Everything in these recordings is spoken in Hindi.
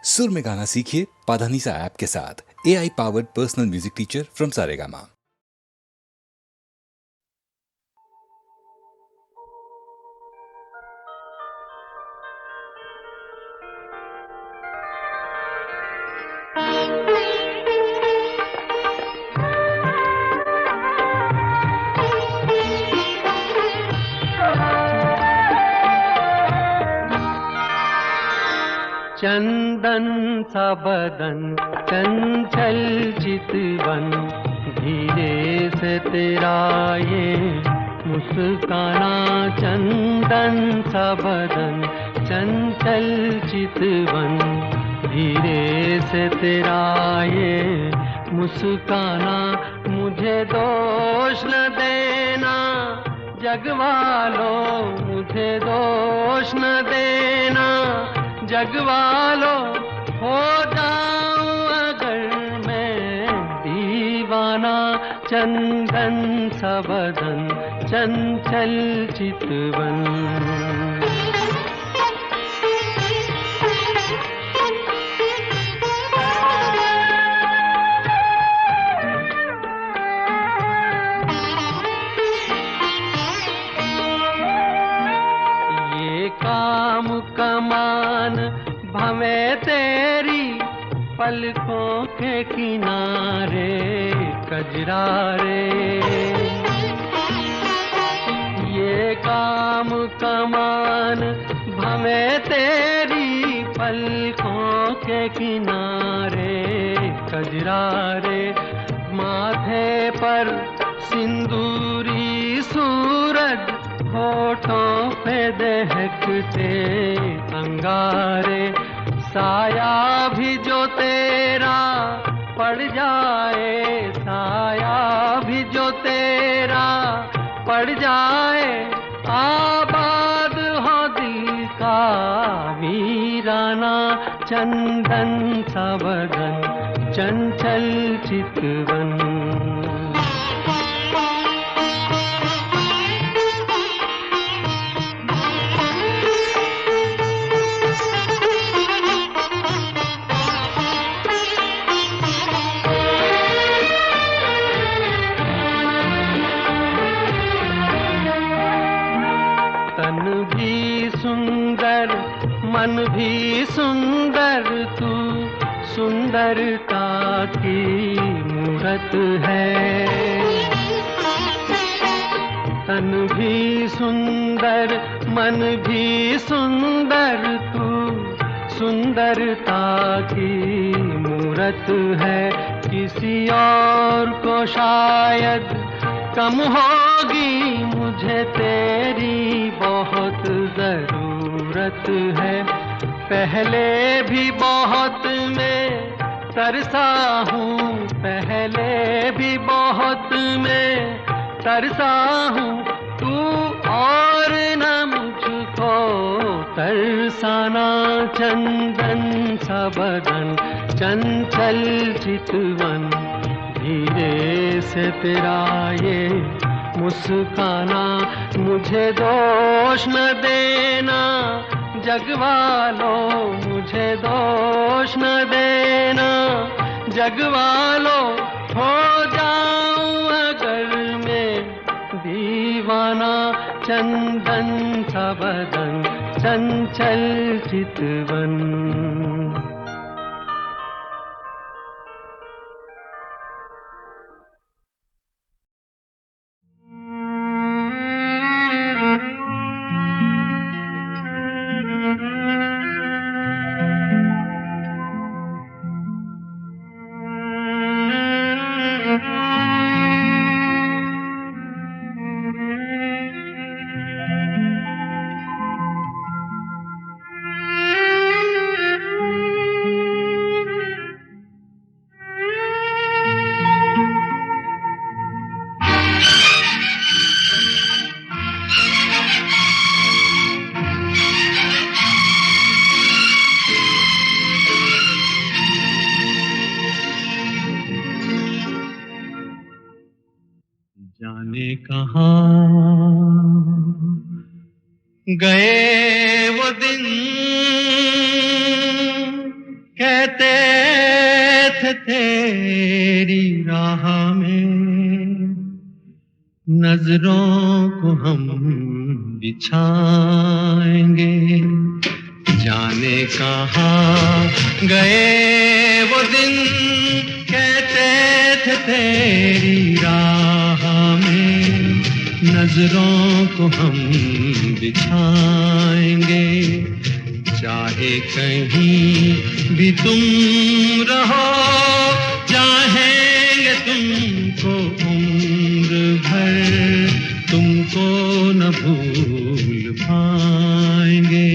सुर में गाना सीखिए पाधानीसा ऐप के साथ। AI powered personal music teacher from Saregama. चंदन सा बदन चंचल चितवन, धीरे से तेरा ये मुस्काना। चंदन सा बदन चंचल चितवन, धीरे से तेरा ये मुस्काना। मुझे दोष न देना जगवालों, मुझे दोष न देना जगवालो। हो जाऊं अगर मैं दीवाना, चंदन सा बदन चंचल चितवन। ये काम कमान भवे तेरी पलकों के किनारे कजरारे। ये काम कमान भवे तेरी पलकों के किनारे कजरारे। माथे पर सिंदूरी सूरज, होठों पे दहकते अंगारे। साया भी जो तेरा पड़ जाए, साया भी जो तेरा पड़ जाए, आबाद हो दिल का वीराना। चंदन सा बदन चंचल चितवन। तन भी सुंदर मन भी सुंदर, तू सुंदरता की मूरत है। तन भी सुंदर मन भी सुंदर, तू सुंदरता की मूरत है। किसी और को शायद कम होगी, मुझे तेरी बहुत जरूरत है। पहले भी बहुत मैं तरसा हूँ, पहले भी बहुत मैं तरसा हूँ। तू और न मुझको तरसाना। चंदन सा बदन चंचल चितवन, धीरे से तेरा ये मुस्काना। मुझे दोष न देना जगवालों, मुझे दोष न देना जगवालों। हो जाऊं अगर मैं दीवाना, चंदन सा बदन चंचल चितवन। जाने कहाँ गए वो दिन, कहते थे तेरी राह में नजरों को हम बिछाएंगे, जाने कहाँ गए वो दिन, कहते थे तेरी राह में नजरों को हम बिछाएंगे, चाहे कहीं भी तुम रहो, चाहेंगे तुमको उम्र भर, तुमको न भूल पाएंगे।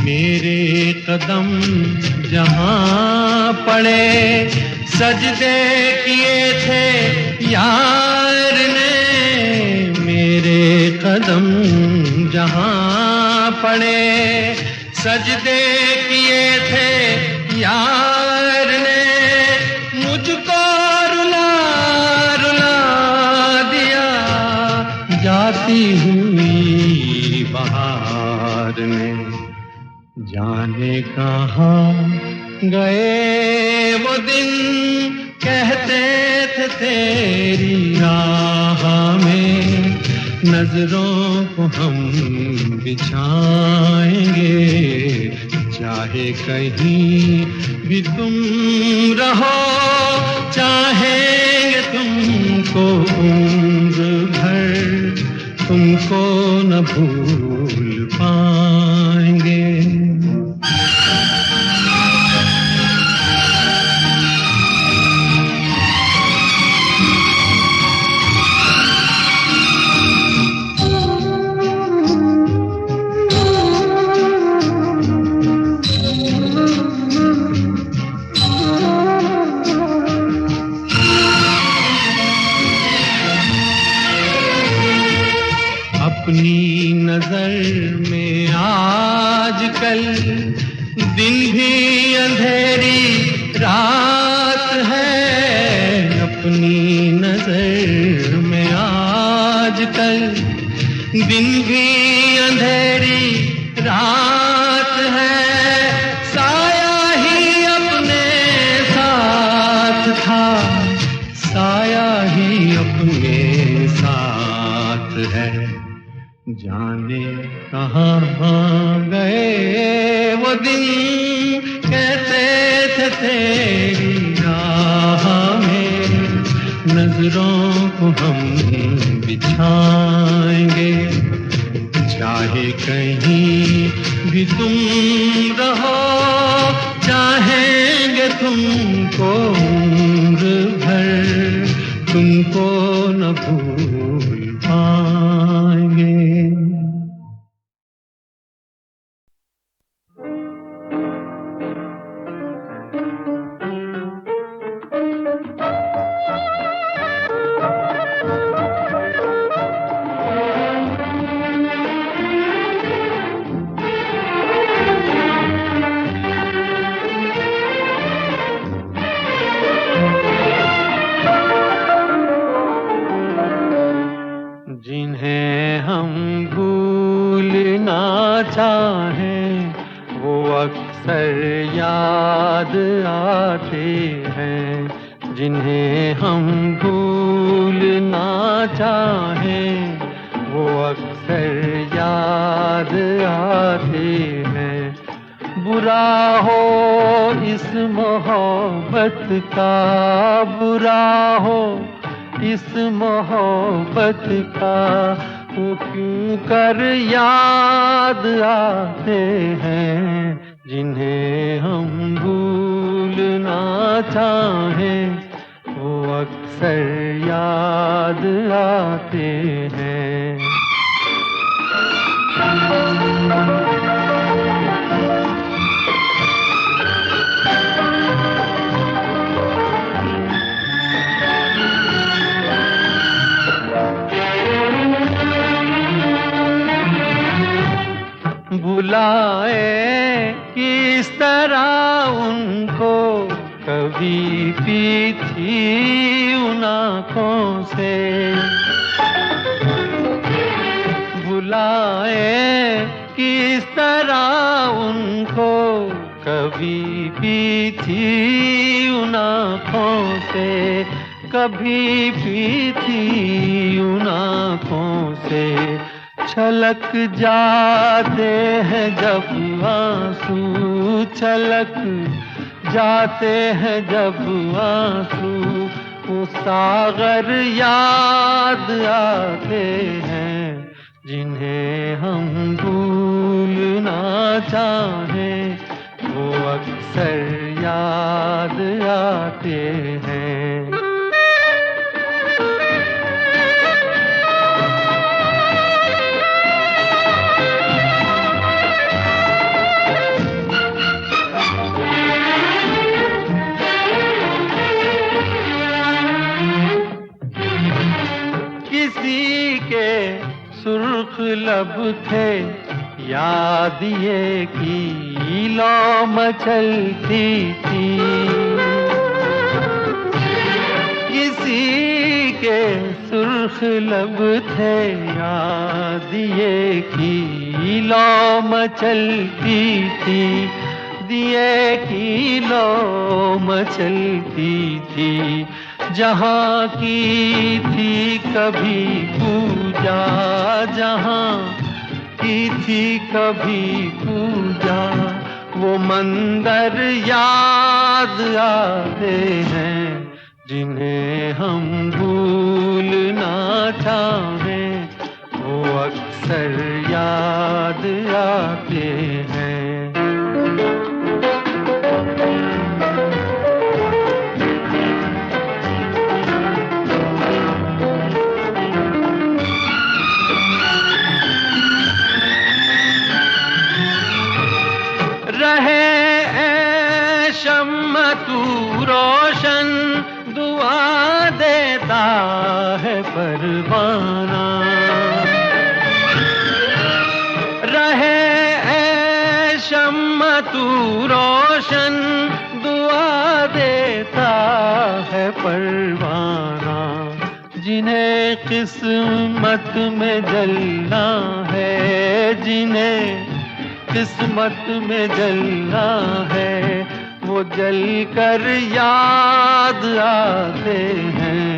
मेरे कदम जहाँ पड़े, सजदे किए थे यार ने, मेरे कदम जहाँ पड़े, सजदे किए थे यार ने, मुझको रुला रुला दिया जाती हुई बहार ने, जाने कहाँ गए वो दिन, कहते थे तेरी राह में नजरों को हम बिछाएंगे, चाहे कहीं भी तुम रहो, चाहेंगे तुमको उम्र भर, तुमको न भूल पाएंगे। अपनी नजर में आजकल दिन भी अंधेरी रात है, अपनी नजर में आजकल दिन भी अंधेरी रात है, साया ही अपने साथ था, साया ही अपने साथ है, जाने कहाँ गए वो दिन, कहते थे तेरी राह में नजरों को हम बिछाएंगे, चाहे कहीं भी तुम रहो, चाहेंगे तुमको उम्र भर, तुमको न भूल पाएंगे। जिन्हें हम भूलना चाहें वो अक्सर याद आते हैं, जिन्हें हम भूलना चाहें वो अक्सर याद आते हैं, बुरा हो इस मोहब्बत का, बुरा हो इस मोहब्बत का, वो क्यों कर याद आते हैं, जिन्हें हम भूलना चाहें वो अक्सर याद आते हैं। बुलाए किस तरह उनको, कभी पी थी उन आँखों से। बुलाए किस तरह उनको, कभी पी थी उन आँखों से, कभी पी थी उन आँखों से। छलक जाते हैं जब आंसू, छलक जाते हैं जब आंसू, वो सागर याद आते हैं जिन्हें हम भूलना चाहें, वो अक्सर याद आते हैं। किसी के सुर्ख लब थे, याद ये की लौ मचलती थी। किसी के सुर्ख लब थे, याद ये की लौ मचलती थी, दिए की लौ मचलती थी। जहाँ की थी कभी पूजा, जहाँ की थी कभी पूजा, वो मंदिर याद आते हैं जिन्हें हम भूलना चाहें, वो अक्सर याद आते हैं। रहे शम्मा तू रोशन, दुआ देता है परवाना। रहे शम्मा तू रोशन, दुआ देता है परवाना। जिन्हें किस्मत में जलना है, जिन्हें किस्मत में जलना है, वो जल कर याद आते हैं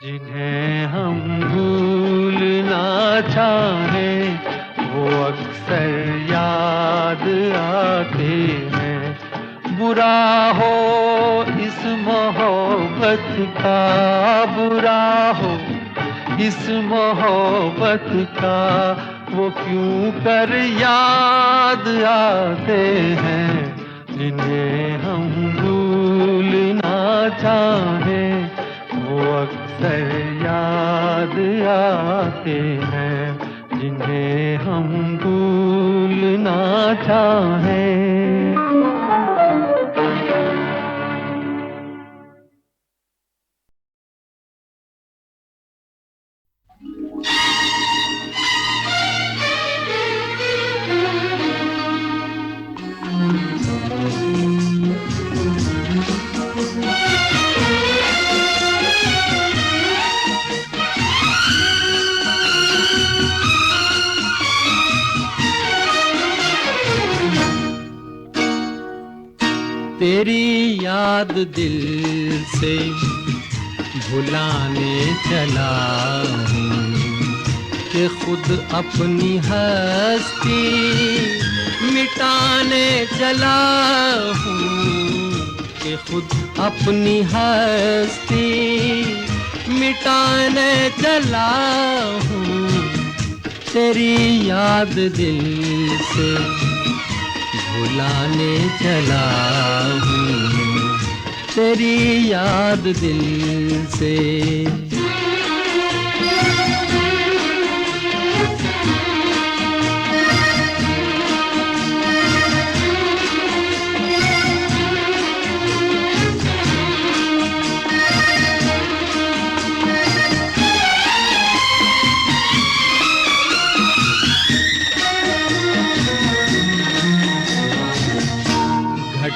जिन्हें हम भूलना चाहें, वो अक्सर याद आते हैं। बुरा हो इस मोहब्बत का, बुरा हो इस मोहब्बत का, वो क्यों कर याद आते हैं जिन्हें हम भूलना चाहें, वो अक्सर याद आते हैं जिन्हें हम भूलना चाहें। तेरी याद दिल से भुलाने चला हूँ कि खुद अपनी हस्ती मिटाने चला हूँ, कि खुद अपनी हस्ती मिटाने चला हूँ। तेरी याद दिल से भुलाने चला हूँ, तेरी याद दिल से।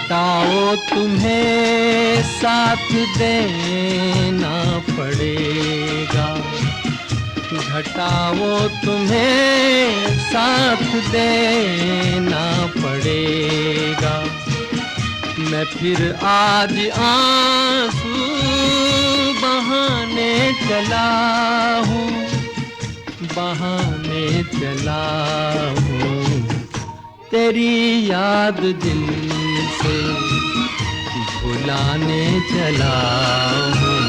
घटाओ तुम्हें साथ देना पड़ेगा, घटाओ तुम्हें साथ देना पड़ेगा। मैं फिर आज आंसू बहाने चला हूँ, बहाने चला हूँ। तेरी याद दिल से भुलाने चला हूँ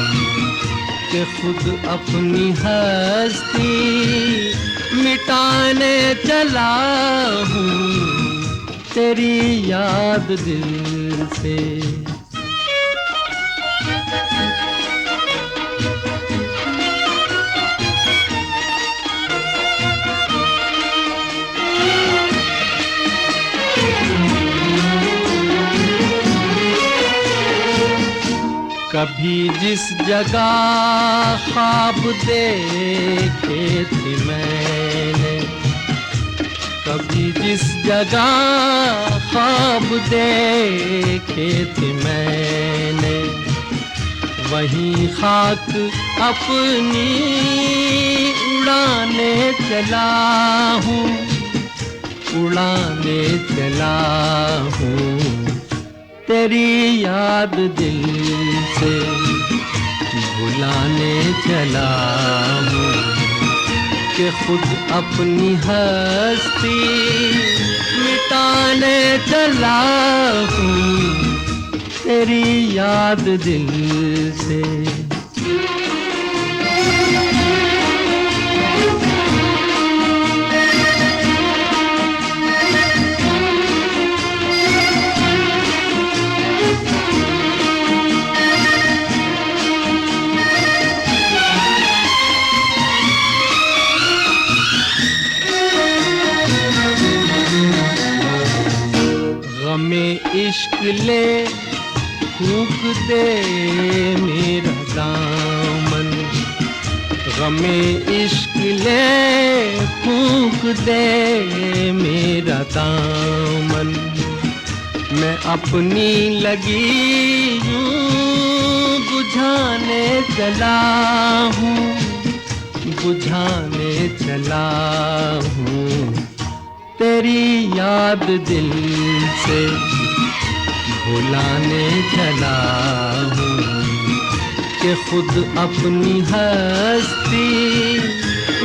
कि खुद अपनी हस्ती मिटाने चला हूँ तेरी याद दिल से। कभी जिस जगह ख्वाब देखे थे मैंने, कभी जिस जगह ख्वाब देखे थे मैंने, वहीं खाक अपनी उड़ाने चला हूँ, उड़ाने चला हूँ तेरी याद दिल से भुलाने चला हूँ कि खुद अपनी हस्ती मिटाने चला हूँ तेरी याद दिल से। गमे इश्क ले फूंक दे मेरा दामन, गमे इश्क ले फूंक दे मेरा दामन। मैं अपनी लगी यूं बुझाने चला हूँ, बुझाने चला हूँ तेरी याद दिल से भुलाने चला हूँ कि खुद अपनी हस्ती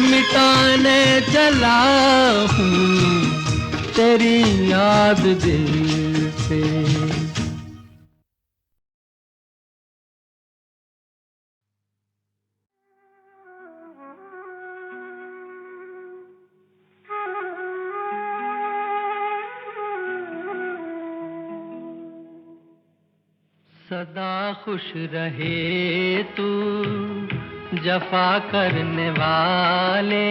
मिटाने चला हूँ तेरी याद दिल से। सदा खुश रहे तू जफा करने वाले,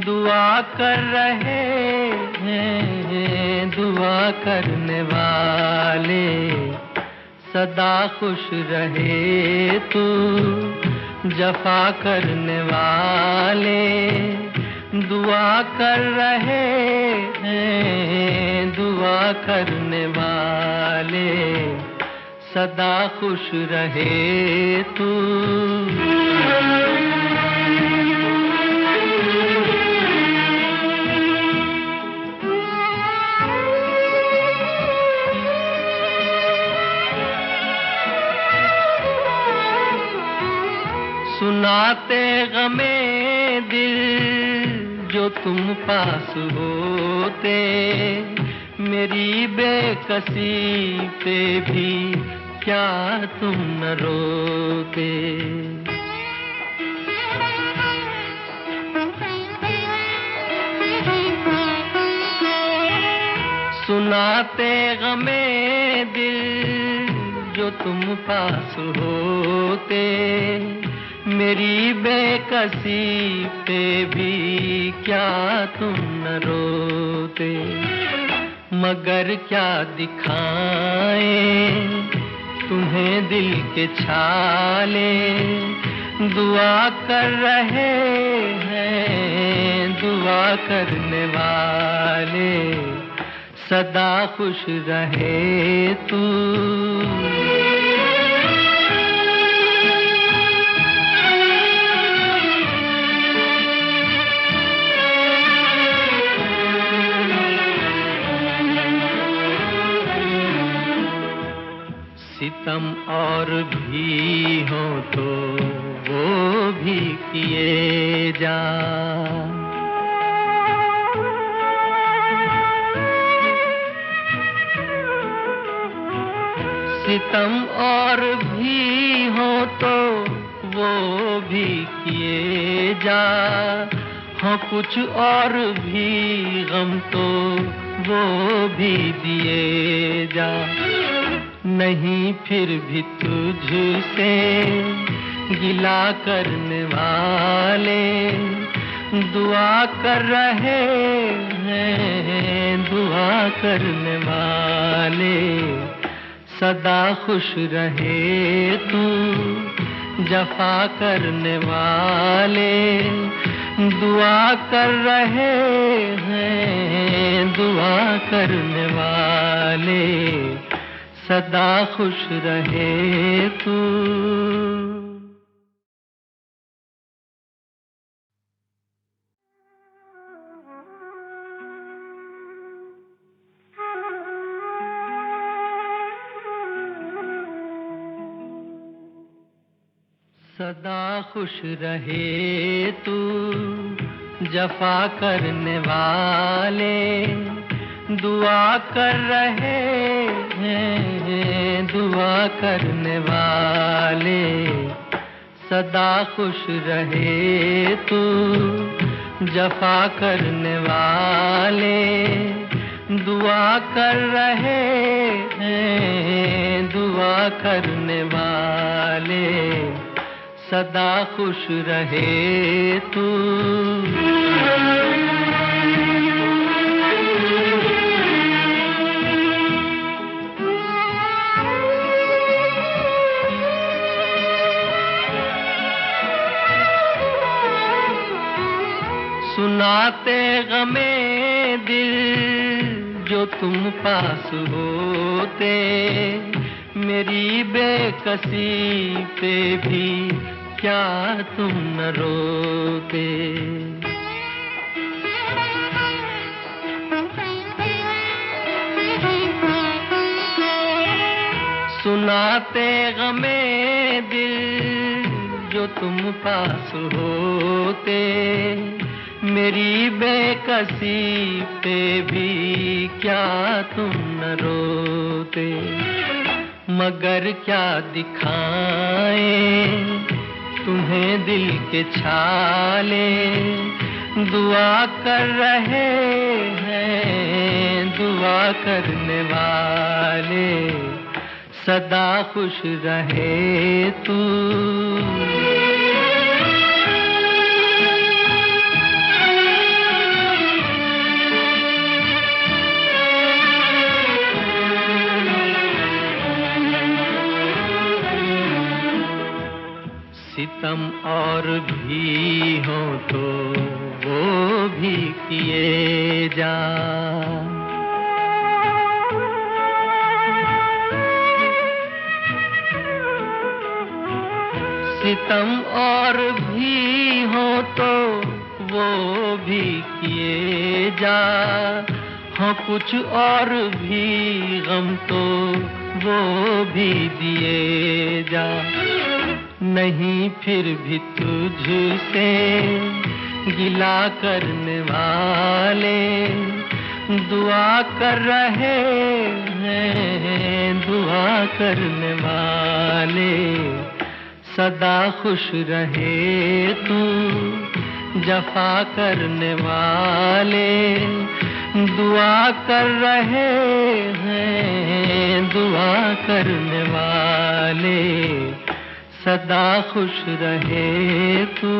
दुआ कर रहे हैं दुआ करने वाले। सदा खुश रहे तू जफा करने वाले, दुआ कर रहे हैं दुआ करने वाले। सदा खुश रहे तू। सुनाते गमे दिल जो तुम पास होते, मेरी बेकसी पे भी क्या तुम न रोते। सुनाते गमे दिल जो तुम पास होते, मेरी बेकसी पे भी क्या तुम न रोते। मगर क्या दिखाएं तुम्हें दिल के छाले, दुआ कर रहे हैं दुआ करने वाले। सदा खुश रहे तू। सितम और भी हो तो वो भी किए जा। सितम और भी हो तो वो भी किए जा। हाँ कुछ और भी गम तो वो भी दिए जा। नहीं फिर भी तुझसे गिला करने वाले दुआ कर रहे हैं, दुआ करने वाले। सदा खुश रहे तू, जफा करने वाले दुआ कर रहे हैं, दुआ करने वाले। सदा खुश रहे तू। सदा खुश रहे तू, जफा करने वाले दुआ कर रहे हैं, दुआ करने वाले। सदा खुश रहे तू, जफा करने वाले दुआ कर रहे हैं, दुआ करने वाले। सदा खुश रहे तू। सुनाते गमे दिल जो तुम पास होते, मेरी बेकसी पे भी क्या तुम न रोते। सुनाते गमे दिल जो तुम पास होते, मेरी बेकसी पे भी क्या तुम न रोते। मगर क्या दिखाएं तुम्हें दिल के छाले, दुआ कर रहे हैं, दुआ करने वाले। सदा खुश रहे तू। सितम और भी हो तो वो भी किए जा। सितम और भी हो तो वो भी किए जा। हाँ कुछ और भी गम तो वो भी दिए जा। नहीं फिर भी तुझसे गिला करने वाले दुआ कर रहे हैं, दुआ करने वाले। सदा खुश रहे तू, जफा करने वाले दुआ कर रहे हैं, दुआ करने वाले। सदा खुश रहे तू।